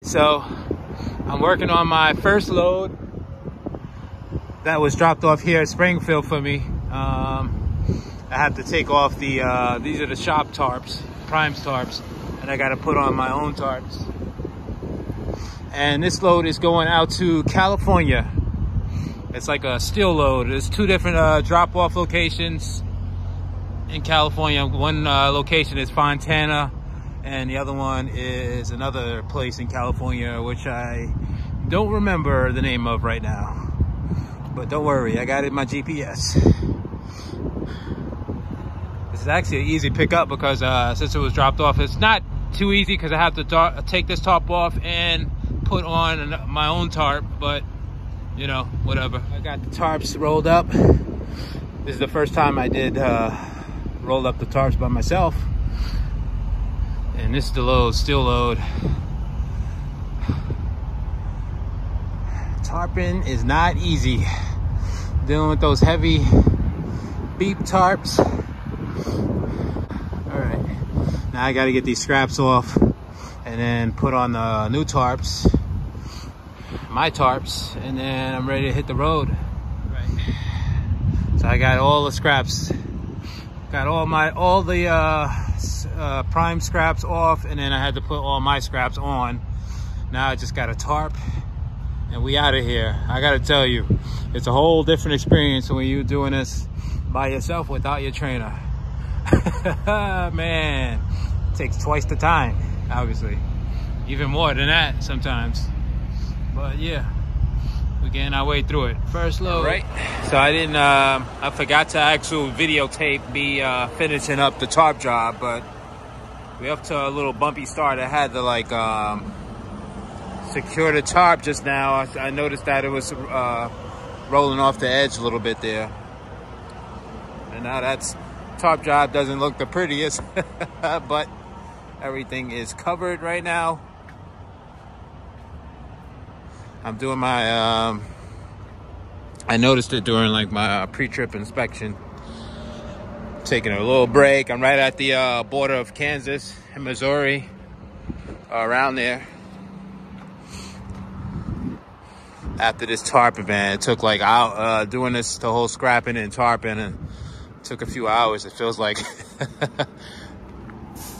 So I'm working on my first load that was dropped off here at Springfield for me. I have to take off the these are the shop tarps, Primes tarps, and I got to put on my own tarps. And this load is going out to California. It's like a steel load. There's two different drop-off locations in California. One location is Fontana, and the other one is another place in California, which I don't remember the name of right now. But don't worry, I got it in my GPS. This is actually an easy pickup because since it was dropped off, it's not too easy because I have to take this tarp off and put on my own tarp, but you know, whatever. I got the tarps rolled up. This is the first time I did roll up the tarps by myself. And this is the load, steel load. Tarping is not easy. Dealing with those heavy beep tarps. All right, now I gotta get these scraps off and then put on the new tarps, my tarps, and then I'm ready to hit the road. Right. So I got all the scraps, got all the prime scraps off, and then I had to put all my scraps on. Now I just got a tarp and we out of here. I gotta tell you, it's a whole different experience when you're doing this by yourself without your trainer. Man, it takes twice the time, obviously. Even more than that sometimes. But yeah, we're getting our way through it. First load. Right. So I forgot to actually videotape me finishing up the tarp job, but we're up to a little bumpy start. I had to like secure the tarp just now. I noticed that it was rolling off the edge a little bit there. And now that tarp job doesn't look the prettiest, but everything is covered right now. I'm doing my, I noticed it during like my pre-trip inspection. Taking a little break. I'm right at the border of Kansas and Missouri, around there. After this tarping, man, it took like out doing this, the whole scrapping and tarping, and it took a few hours. It feels like it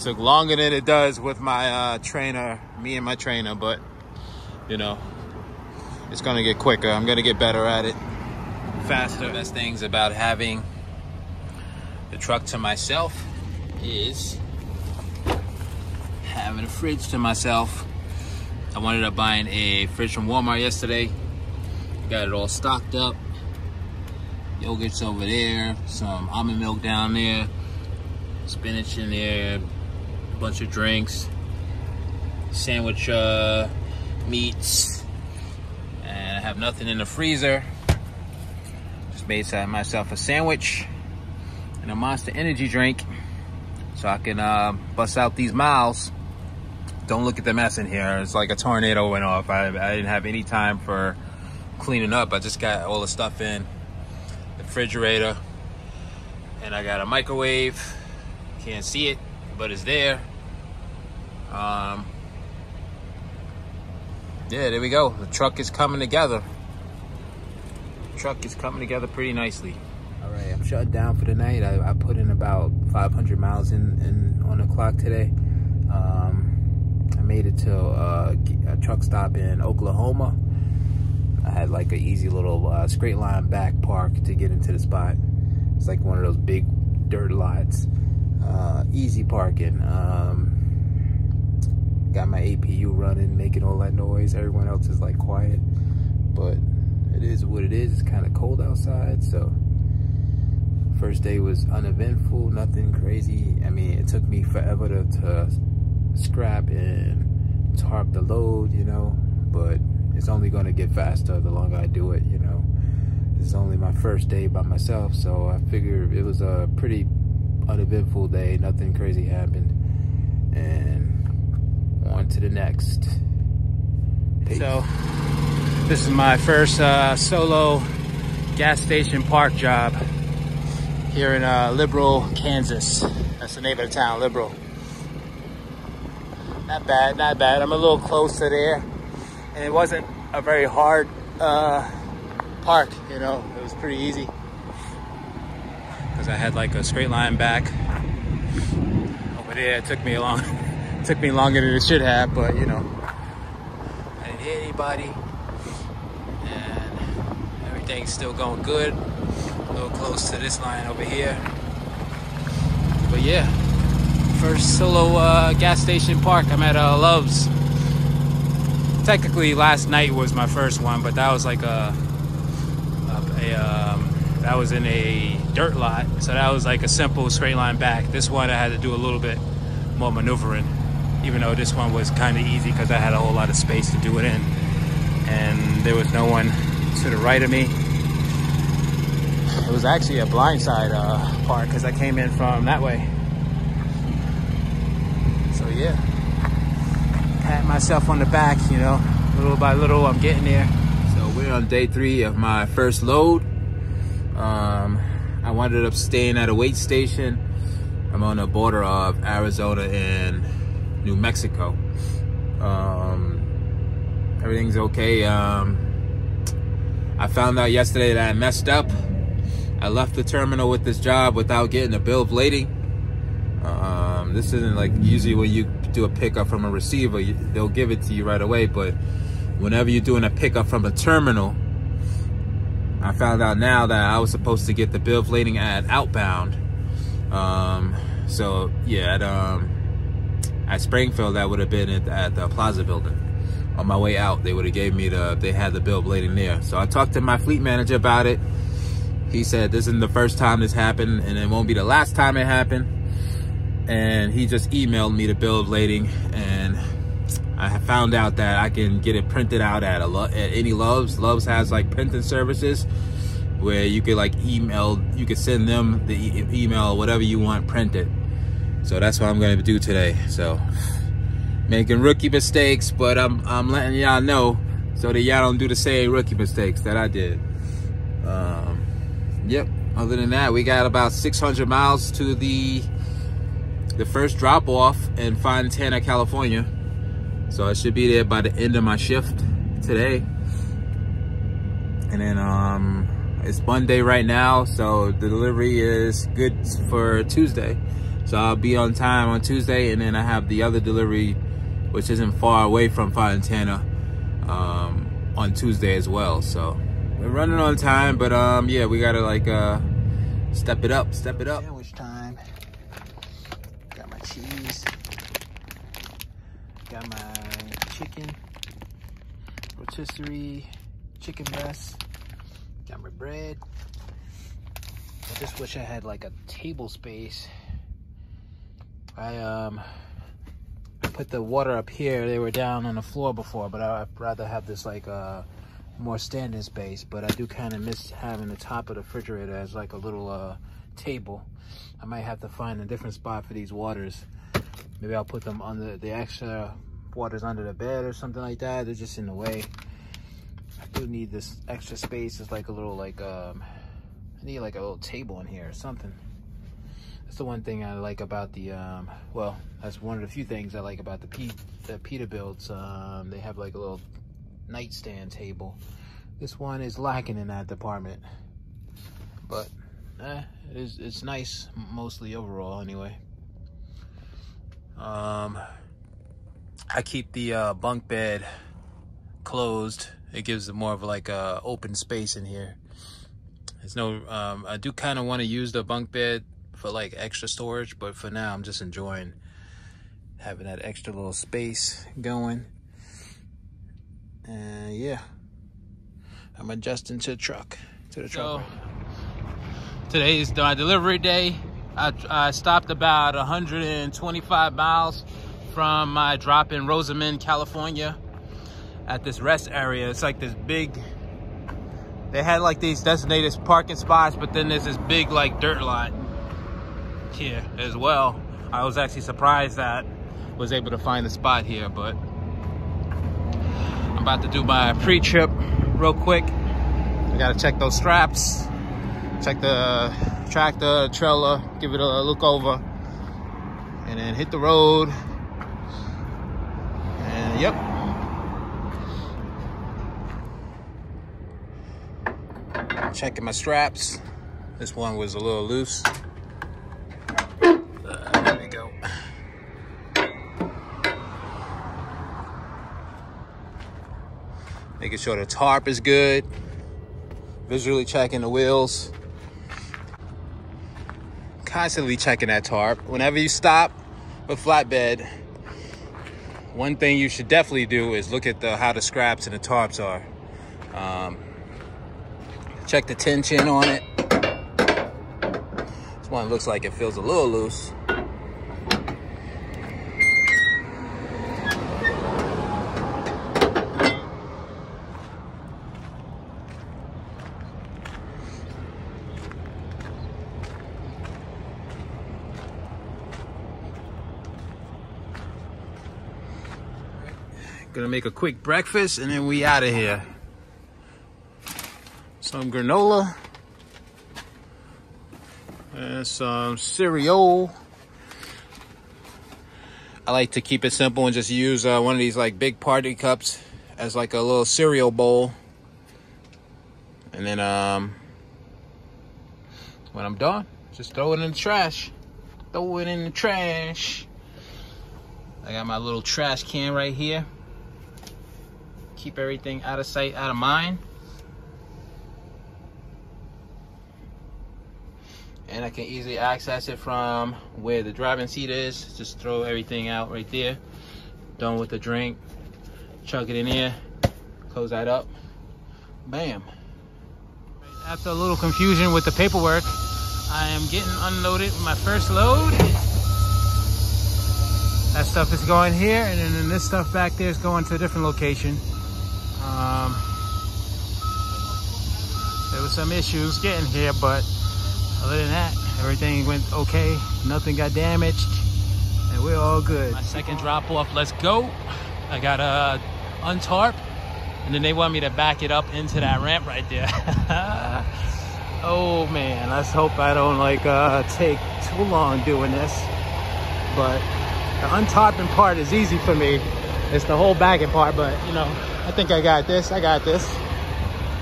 took longer than it does with my trainer, me and my trainer, but you know, it's gonna get quicker. I'm gonna get better at it, faster. Best things about having the truck to myself is having a fridge to myself. I ended up buying a fridge from Walmart yesterday. Got it all stocked up. Yogurt's over there, some almond milk down there, spinach in there, a bunch of drinks, sandwich meats, and I have nothing in the freezer. Just made myself a sandwich and a Monster Energy drink so I can bust out these miles. Don't look at the mess in here. It's like a tornado went off. I didn't have any time for cleaning up. I just got all the stuff in the refrigerator, and I got a microwave. Can't see it, but it's there. Yeah, there we go. The truck is coming together. The truck is coming together pretty nicely. All right, I'm shut down for the night. I put in about 500 miles in on the clock today. I made it to a truck stop in Oklahoma. I had like an easy little straight line back park to get into the spot. It's like one of those big dirt lots. Easy parking. Got my APU running, making all that noise. Everyone else is like quiet, but it is what it is. It's kind of cold outside, so first day was uneventful, nothing crazy. I mean, it took me forever to scrap and tarp the load, you know, but it's only going to get faster the longer I do it, you know. This is only my first day by myself, so I figured it was a pretty uneventful day. Nothing crazy happened, and on to the next. Peace. So this is my first solo gas station park job here in Liberal, Kansas. That's the name of the town, Liberal. Not bad, not bad. I'm a little closer there. And it wasn't a very hard park, you know. It was pretty easy. Because I had like a straight line back. Over there, it took me longer than it should have, but you know. I didn't hit anybody. And everything's still going good. A little close to this line over here. But yeah, first solo gas station park. I'm at Love's. Technically, last night was my first one, but that was like that was in a dirt lot, so that was like a simple straight line back. This one I had to do a little bit more maneuvering, even though this one was kind of easy because I had a whole lot of space to do it in, and there was no one to the right of me. It was actually a blindside park because I came in from that way. So yeah, pat myself on the back, you know, little by little I'm getting there. So we're on day 3 of my first load. I wound up staying at a wait station. I'm on the border of Arizona and New Mexico. Everything's okay. I found out yesterday that I messed up. I left the terminal with this job without getting a bill of lading. This isn't like usually when you do a pickup from a receiver, they'll give it to you right away. But whenever you're doing a pickup from a terminal, I found out now that I was supposed to get the bill of lading at outbound. So yeah, at Springfield, that would have been at the Plaza building. On my way out, they would have gave me they had the bill of lading there. So I talked to my fleet manager about it. He said this isn't the first time this happened, and it won't be the last time it happened. And he just emailed me the bill of lading, and I found out that I can get it printed out at any Love's. Love's has like printing services where you could like you could send them the email, whatever you want printed. So that's what I'm going to do today. So making rookie mistakes, but I'm letting y'all know so that y'all don't do the same rookie mistakes that I did. Yep. Other than that, we got about 600 miles to the first drop off in Fontana, California. So I should be there by the end of my shift today. And then it's Monday right now, so the delivery is good for Tuesday. So I'll be on time on Tuesday, and then I have the other delivery, which isn't far away from Fontana, on Tuesday as well. So we're running on time, but yeah, we gotta like step it up. Sandwich time. Got my cheese. Got my chicken, rotisserie, chicken breast. Got my bread. I just wish I had like a table space. I put the water up here. They were down on the floor before, but I'd rather have this like more standing space. But I do kind of miss having the top of the refrigerator as like a little table. I might have to find a different spot for these waters. Maybe I'll put them under the extra waters under the bed or something like that. They're just in the way. I do need this extra space. It's like a little like I need like a little table in here or something. That's the one thing I like about the well, that's one of the few things I like about the Peterbilt's. They have like a little nightstand table. This one is lacking in that department, but it's nice mostly overall anyway. I keep the bunk bed closed. It gives it more of like a open space in here. There's no I do kind of want to use the bunk bed for like extra storage, but for now I'm just enjoying having that extra little space going. And yeah, I'm adjusting to the truck right now. Today is my delivery day. I stopped about 125 miles from my drop in Rosamond, California, at this rest area. It's like this big, they had like these designated parking spots, but then there's this big like dirt lot here as well. I was actually surprised that I was able to find a spot here, but I'm about to do my pre-trip real quick. I gotta check those straps, check the tractor, trailer, give it a look over, and then hit the road Yep. Checking my straps. This one was a little loose. There we go. Making sure the tarp is good. Visually checking the wheels. Constantly checking that tarp. Whenever you stop with flatbed, one thing you should definitely do is look at how the scraps and the tarps are. Check the tension on it. This one looks like it feels a little loose. Gonna make a quick breakfast and then we out of here. Some granola and some cereal. I like to keep it simple and just use one of these like big party cups as like a little cereal bowl. And then when I'm done, just throw it in the trash. Throw it in the trash. I got my little trash can right here. Keep everything out of sight, out of mind. And I can easily access it from where the driving seat is. Just throw everything out right there. Done with the drink. Chuck it in here. Close that up. Bam. After a little confusion with the paperwork, I am getting unloaded with my first load. That stuff is going here, and then this stuff back there is going to a different location. There was some issues getting here, but other than that, everything went okay. Nothing got damaged, and we're all good. My second drop off, let's go. I got a untarp, and then they want me to back it up into that ramp right there. Oh man, let's hope I don't like take too long doing this. But the untarping part is easy for me. It's the whole backing part, but you know, I think I got this.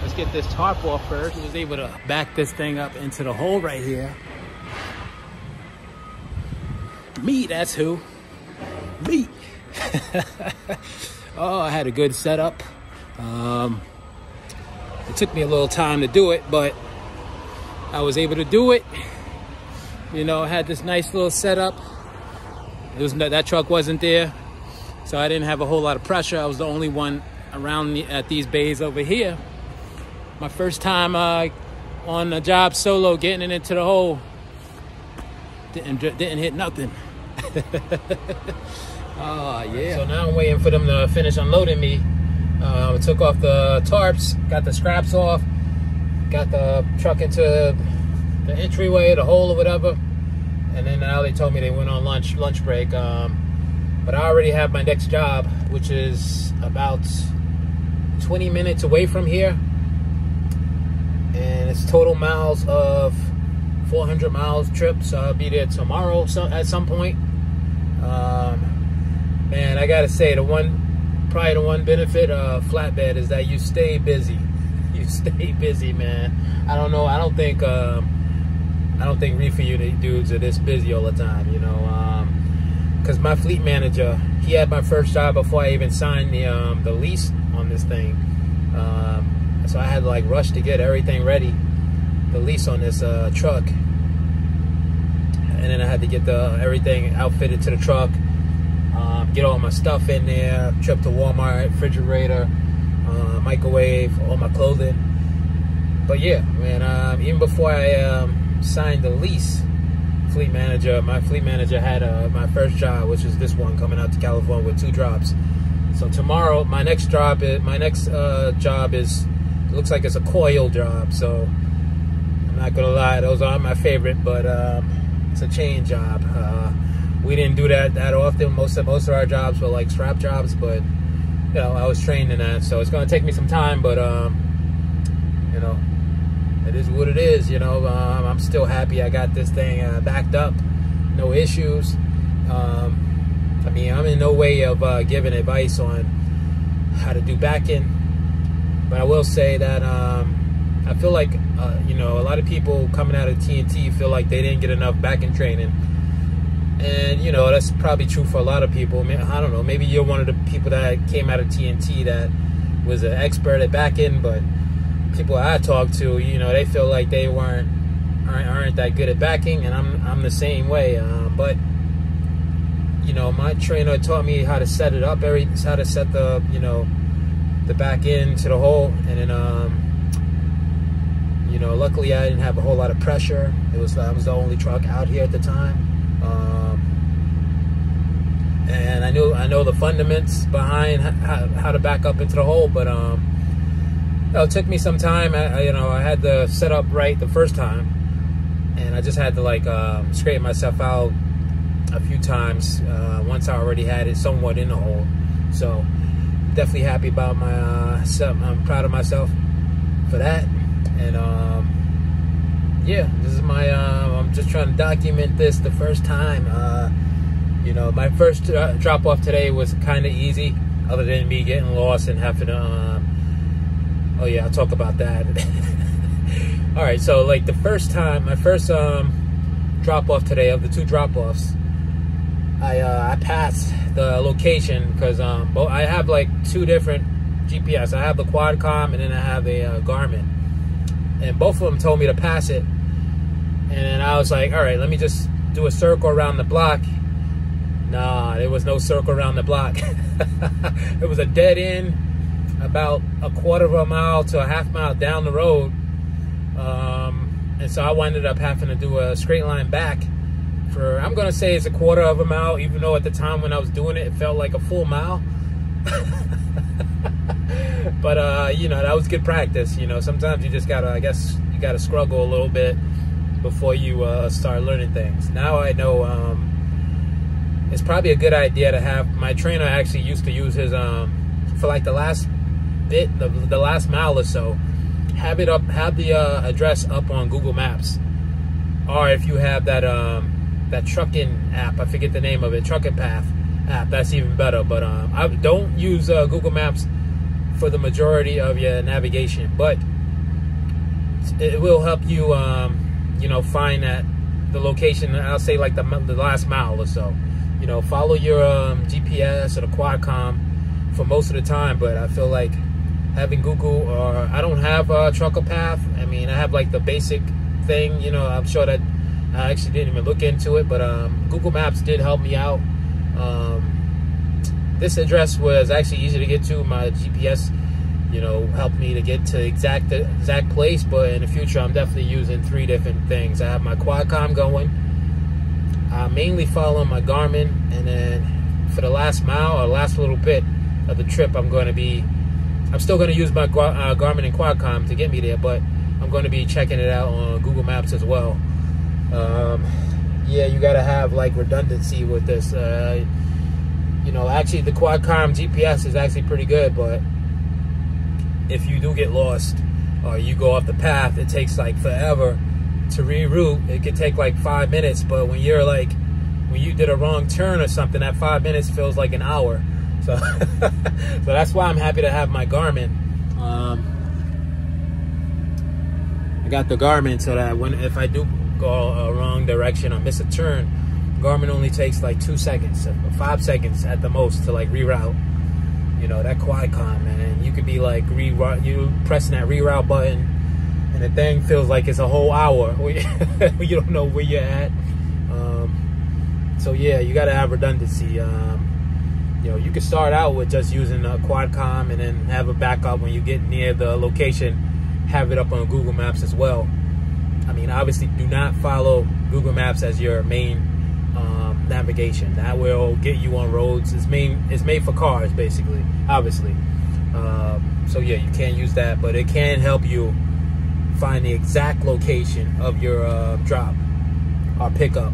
Let's get this tarp off first. I was able to back this thing up into the hole right here. Me, that's who. Me. Oh, I had a good setup. It took me a little time to do it, but I was able to do it. You know, I had this nice little setup. That truck wasn't there, so I didn't have a whole lot of pressure. I was the only one around at these bays over here. My first time on a job solo, getting it into the hole. Didn't hit nothing. Oh yeah. So now I'm waiting for them to finish unloading me. I took off the tarps, got the scraps off, got the truck into the entryway, the hole or whatever. And then now they told me they went on lunch break. But I already have my next job, which is about 20 minutes away from here. And it's total miles of 400 miles trip. So I'll be there tomorrow at some point. Man, I gotta say, probably the one benefit of flatbed is that you stay busy. You stay busy, man. I don't know. I don't think reefer unit dudes are this busy all the time, you know. Because my fleet manager, he had my first job before I even signed the lease on this thing. So I had to like rush to get everything ready, the lease on this truck. And then I had to get everything outfitted to the truck, get all my stuff in there, trip to Walmart, refrigerator, microwave, all my clothing. But yeah, man, even before I signed the lease, my fleet manager had my first job, which is this one, coming out to California with 2 drops. So tomorrow, my next job is, it looks like it's a coil job. So I'm not gonna lie, those aren't my favorite, but it's a chain job. We didn't do that often. Most of our jobs were like strap jobs, but you know, I was trained in that, so it's gonna take me some time. But you know, it is what it is. You know, I'm still happy I got this thing backed up, no issues. I mean, I'm in no way of giving advice on how to do backing, but I will say that I feel like you know, a lot of people coming out of TNT feel like they didn't get enough backing training, and you know, that's probably true for a lot of people. I mean, I don't know, maybe you're one of the people that came out of TNT that was an expert at backing, but people I talk to, you know, they feel like they aren't that good at backing, and I'm the same way. But you know, my trainer taught me how to set it up, how to set the, you know, the back end to the hole, and then you know, luckily I didn't have a whole lot of pressure. I was the only truck out here at the time, and I know the fundamentals behind how to back up into the hole, but it took me some time. You know, I had the setup right the first time, and I just had to like straighten myself out a few times once I already had it somewhat in the hole. So definitely happy about my setup. I'm proud of myself for that. And yeah, this is my I'm just trying to document this the first time. You know, my first drop off today was kind of easy, other than me getting lost and having to oh yeah, I'll talk about that. All right, so like the first time, my first drop off today, of the 2 drop offs, I passed the location because I have like 2 different GPS. I have the Quadcom and then I have a Garmin, and both of them told me to pass it. And then I was like, all right, let me just do a circle around the block. Nah, there was no circle around the block. It was a dead end about a quarter of a mile to a half mile down the road. And so I ended up having to do a straight line back for, I'm gonna say it's a quarter of a mile, even though at the time when I was doing it, it felt like a full mile. But you know, that was good practice. You know, sometimes you just gotta, I guess you gotta struggle a little bit before you start learning things. Now I know it's probably a good idea to have, my trainer actually used to use his for like the last bit, the last mile or so, have the address up on Google Maps, or if you have that that trucking app, I forget the name of it, Trucking Path app, that's even better. But I don't use Google Maps for the majority of your navigation, but it will help you you know, find the location. I'll say like the last mile or so. You know, follow your GPS or the Quadcom for most of the time, but I feel like having Google, or I don't have Trucker Path. I mean, I have like the basic thing, you know, I'm sure that I actually didn't even look into it, but Google Maps did help me out. This address was actually easy to get to. My GPS, you know, helped me to get to exact place, but in the future I'm definitely using 3 different things. I have my Quadcom going, mainly following my Garmin, and then for the last mile or last little bit of the trip, I'm still going to use my Garmin and Quadcom to get me there, but I'm going to be checking it out on Google Maps as well. Yeah, you got to have like redundancy with this. You know, actually the Quadcom GPS is actually pretty good, but if you do get lost or you go off the path, it takes like forever to reroute. It could take like 5 minutes, but when you did a wrong turn or something, that 5 minutes feels like an hour. So, so that's why I'm happy to have my Garmin. I got the Garmin so that if I do go a wrong direction or miss a turn, Garmin only takes like 2 seconds, 5 seconds at the most to like reroute. You know, that Quadcom, man, you could be like you pressing that reroute button, and the thing feels like it's a whole hour. You don't know where you're at. So yeah, you gotta have redundancy. You know, you can start out with just using a Quadcom and then have a backup when you get near the location. Have it up on Google Maps as well. I mean, obviously, do not follow Google Maps as your main navigation. That will get you on roads. It's made for cars, basically, obviously. So yeah, you can't use that, but it can help you find the exact location of your drop or pickup.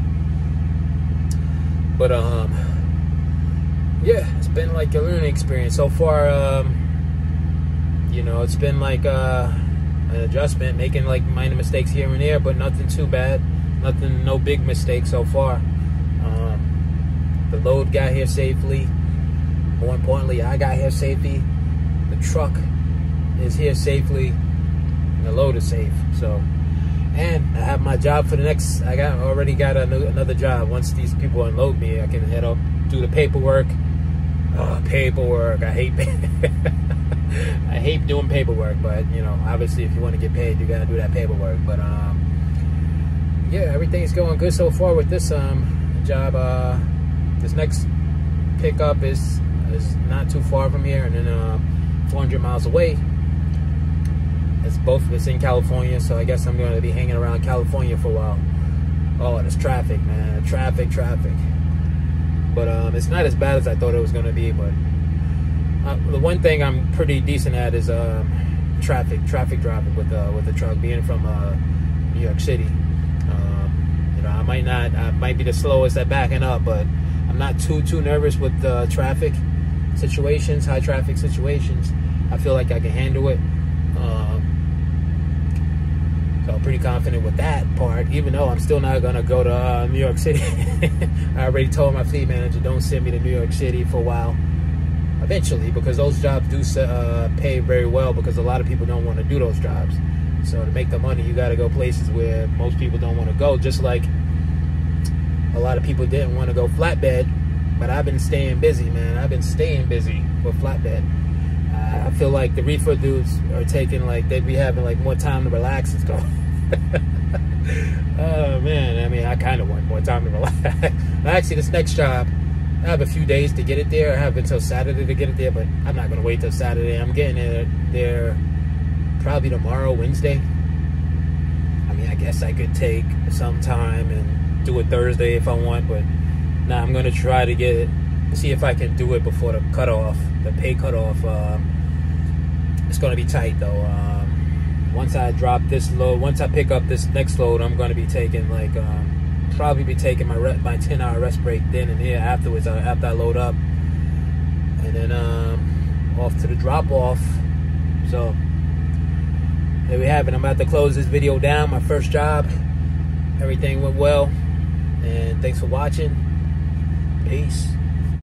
But yeah, it's been like a learning experience so far. You know, it's been like an adjustment, making like minor mistakes here and there, but nothing too bad. No big mistakes so far. The load got here safely. More importantly, I got here safely. The truck is here safely. And the load is safe. So, and I have my job for the next. Already got another job. Once these people unload me, I can head up, do the paperwork. Paperwork. I hate. I hate doing paperwork, but you know, obviously, if you want to get paid, you gotta do that paperwork. But yeah, everything's going good so far with this job. This next pickup is not too far from here, and then 400 miles away. It's in California, so I guess I'm going to be hanging around California for a while. Oh, and it's traffic, man. Traffic. But it's not as bad as I thought it was going to be. But the one thing I'm pretty decent at is traffic driving with the truck. Being from New York City, you know, I might be the slowest at backing up, but I'm not too nervous with traffic situations, high traffic situations. I feel like I can handle it. So I'm pretty confident with that part, even though I'm still not going to go to New York City. I already told my fleet manager, don't send me to New York City for a while. Eventually, because those jobs do pay very well, because a lot of people don't want to do those jobs. So to make the money, you got to go places where most people don't want to go. Just like a lot of people didn't want to go flatbed, but I've been staying busy, man. I've been staying busy with flatbed. I feel like the reefer dudes are taking, like, they'd be having like more time to relax and stuff. Oh man, I mean, I kind of want more time to relax. Actually, this next job, I have a few days to get it there. I have until Saturday to get it there, but I'm not gonna wait till Saturday. I'm getting it there probably tomorrow, Wednesday. I mean, I guess I could take some time and do it Thursday if I want, but nah, I'm gonna try to see if I can do it before the cutoff, the pay cutoff. It's gonna be tight though. Once I drop this load, once I pick up this next load, I'm gonna be taking like probably be taking my 10-hour rest break then and here afterwards, after I load up, and then off to the drop off. So there we have it. I'm about to close this video down. My first job, everything went well, and thanks for watching. Peace.